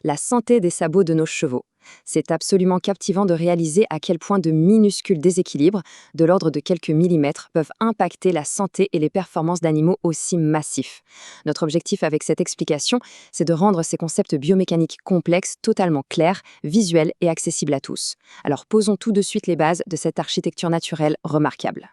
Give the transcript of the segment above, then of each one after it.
la santé des sabots de nos chevaux. C'est absolument captivant de réaliser à quel point de minuscules déséquilibres, de l'ordre de quelques millimètres, peuvent impacter la santé et les performances d'animaux aussi massifs. Notre objectif avec cette explication, c'est de rendre ces concepts biomécaniques complexes totalement clairs, visuels et accessibles à tous. Alors posons tout de suite les bases de cette architecture naturelle remarquable.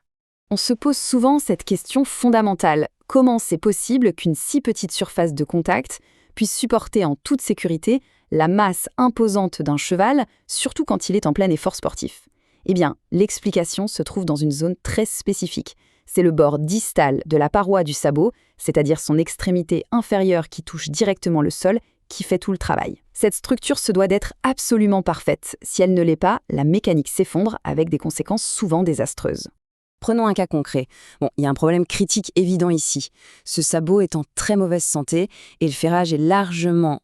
On se pose souvent cette question fondamentale. Comment c'est possible qu'une si petite surface de contact puisse supporter en toute sécurité la masse imposante d'un cheval, surtout quand il est en plein effort sportif? Eh bien, l'explication se trouve dans une zone très spécifique. C'est le bord distal de la paroi du sabot, c'est-à-dire son extrémité inférieure qui touche directement le sol, qui fait tout le travail. Cette structure se doit d'être absolument parfaite. Si elle ne l'est pas, la mécanique s'effondre avec des conséquences souvent désastreuses. Prenons un cas concret. Il y a un problème critique évident ici. Ce sabot est en très mauvaise santé et le ferrage est largement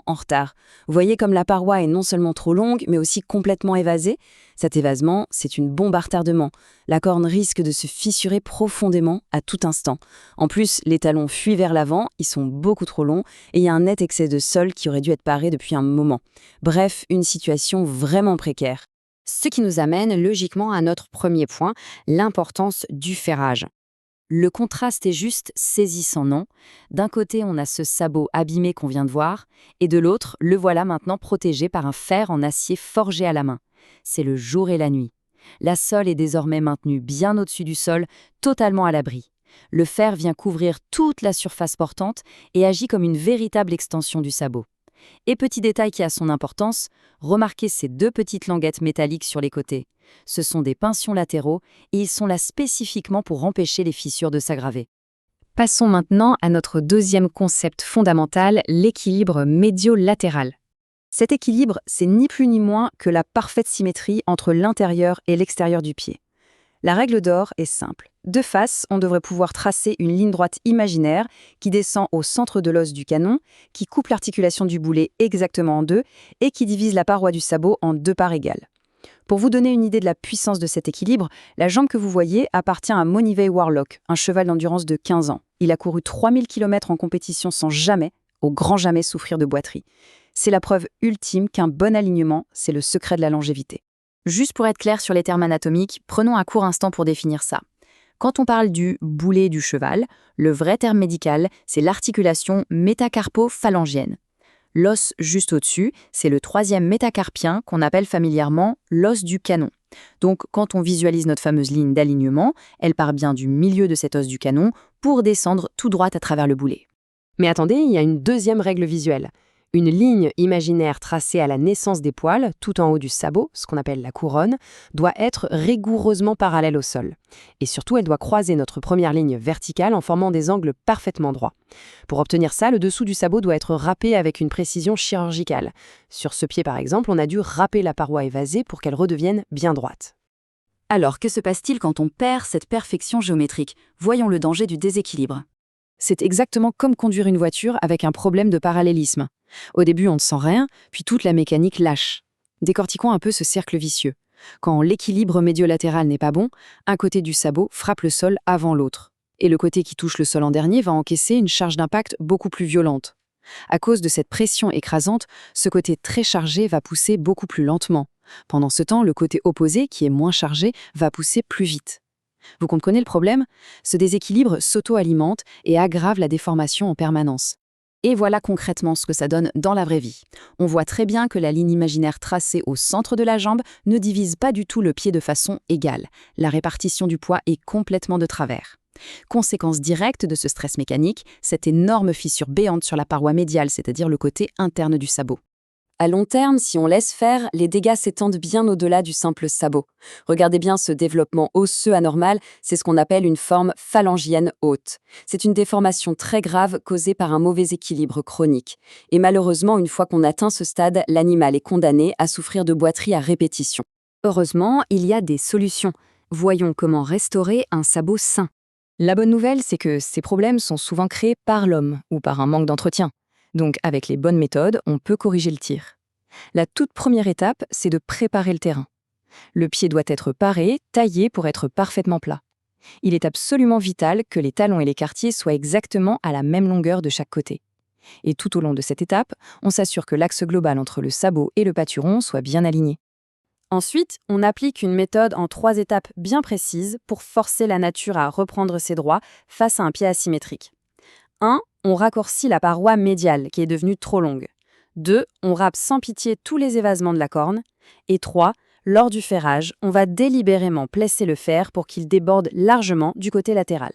en retard. Vous voyez comme la paroi est non seulement trop longue, mais aussi complètement évasée. Cet évasement, c'est une bombe à retardement. La corne risque de se fissurer profondément à tout instant. En plus, les talons fuient vers l'avant, ils sont beaucoup trop longs et il y a un net excès de sol qui aurait dû être paré depuis un moment. Bref, une situation vraiment précaire. Ce qui nous amène logiquement à notre premier point, l'importance du ferrage. Le contraste est juste saisissant, non? D'un côté, on a ce sabot abîmé qu'on vient de voir, et de l'autre, le voilà maintenant protégé par un fer en acier forgé à la main. C'est le jour et la nuit. La sole est désormais maintenue bien au-dessus du sol, totalement à l'abri. Le fer vient couvrir toute la surface portante et agit comme une véritable extension du sabot. Et petit détail qui a son importance, remarquez ces deux petites languettes métalliques sur les côtés. Ce sont des pincions latéraux et ils sont là spécifiquement pour empêcher les fissures de s'aggraver. Passons maintenant à notre deuxième concept fondamental, l'équilibre médio-latéral. Cet équilibre, c'est ni plus ni moins que la parfaite symétrie entre l'intérieur et l'extérieur du pied. La règle d'or est simple. De face, on devrait pouvoir tracer une ligne droite imaginaire qui descend au centre de l'os du canon, qui coupe l'articulation du boulet exactement en deux et qui divise la paroi du sabot en deux parts égales. Pour vous donner une idée de la puissance de cet équilibre, la jambe que vous voyez appartient à Monivey Warlock, un cheval d'endurance de 15 ans. Il a couru 3000 km en compétition sans jamais, au grand jamais, souffrir de boiterie. C'est la preuve ultime qu'un bon alignement, c'est le secret de la longévité. Juste pour être clair sur les termes anatomiques, prenons un court instant pour définir ça. Quand on parle du boulet du cheval, le vrai terme médical, c'est l'articulation métacarpo-phalangienne. L'os juste au-dessus, c'est le troisième métacarpien qu'on appelle familièrement l'os du canon. Donc, quand on visualise notre fameuse ligne d'alignement, elle part bien du milieu de cet os du canon pour descendre tout droit à travers le boulet. Mais attendez, il y a une deuxième règle visuelle. Une ligne imaginaire tracée à la naissance des poils, tout en haut du sabot, ce qu'on appelle la couronne, doit être rigoureusement parallèle au sol. Et surtout, elle doit croiser notre première ligne verticale en formant des angles parfaitement droits. Pour obtenir ça, le dessous du sabot doit être râpé avec une précision chirurgicale. Sur ce pied, par exemple, on a dû râper la paroi évasée pour qu'elle redevienne bien droite. Alors, que se passe-t-il quand on perd cette perfection géométrique? Voyons le danger du déséquilibre. C'est exactement comme conduire une voiture avec un problème de parallélisme. Au début, on ne sent rien, puis toute la mécanique lâche. Décortiquons un peu ce cercle vicieux. Quand l'équilibre médiolatéral n'est pas bon, un côté du sabot frappe le sol avant l'autre. Et le côté qui touche le sol en dernier va encaisser une charge d'impact beaucoup plus violente. À cause de cette pression écrasante, ce côté très chargé va pousser beaucoup plus lentement. Pendant ce temps, le côté opposé, qui est moins chargé, va pousser plus vite. Vous comprenez le problème? Ce déséquilibre s'auto-alimente et aggrave la déformation en permanence. Et voilà concrètement ce que ça donne dans la vraie vie. On voit très bien que la ligne imaginaire tracée au centre de la jambe ne divise pas du tout le pied de façon égale. La répartition du poids est complètement de travers. Conséquence directe de ce stress mécanique, cette énorme fissure béante sur la paroi médiale, c'est-à-dire le côté interne du sabot. À long terme, si on laisse faire, les dégâts s'étendent bien au-delà du simple sabot. Regardez bien ce développement osseux anormal, c'est ce qu'on appelle une forme phalangienne haute. C'est une déformation très grave causée par un mauvais équilibre chronique. Et malheureusement, une fois qu'on atteint ce stade, l'animal est condamné à souffrir de boiterie à répétition. Heureusement, il y a des solutions. Voyons comment restaurer un sabot sain. La bonne nouvelle, c'est que ces problèmes sont souvent créés par l'homme ou par un manque d'entretien. Donc, avec les bonnes méthodes, on peut corriger le tir. La toute première étape, c'est de préparer le terrain. Le pied doit être paré, taillé pour être parfaitement plat. Il est absolument vital que les talons et les quartiers soient exactement à la même longueur de chaque côté. Et tout au long de cette étape, on s'assure que l'axe global entre le sabot et le pâturon soit bien aligné. Ensuite, on applique une méthode en 3 étapes bien précises pour forcer la nature à reprendre ses droits face à un pied asymétrique. 1. On raccourcit la paroi médiale qui est devenue trop longue. 2. On râpe sans pitié tous les évasements de la corne. Et 3. Lors du ferrage, on va délibérément plesser le fer pour qu'il déborde largement du côté latéral.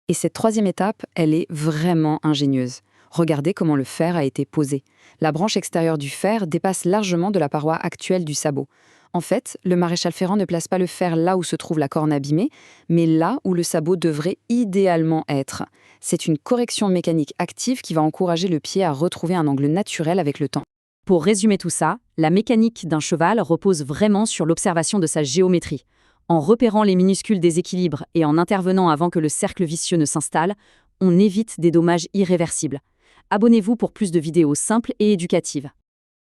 Et cette troisième étape, elle est vraiment ingénieuse. Regardez comment le fer a été posé. La branche extérieure du fer dépasse largement de la paroi actuelle du sabot. En fait, le maréchal ferrant ne place pas le fer là où se trouve la corne abîmée, mais là où le sabot devrait idéalement être. C'est une correction mécanique active qui va encourager le pied à retrouver un angle naturel avec le temps. Pour résumer tout ça, la mécanique d'un cheval repose vraiment sur l'observation de sa géométrie. En repérant les minuscules déséquilibres et en intervenant avant que le cercle vicieux ne s'installe, on évite des dommages irréversibles. Abonnez-vous pour plus de vidéos simples et éducatives.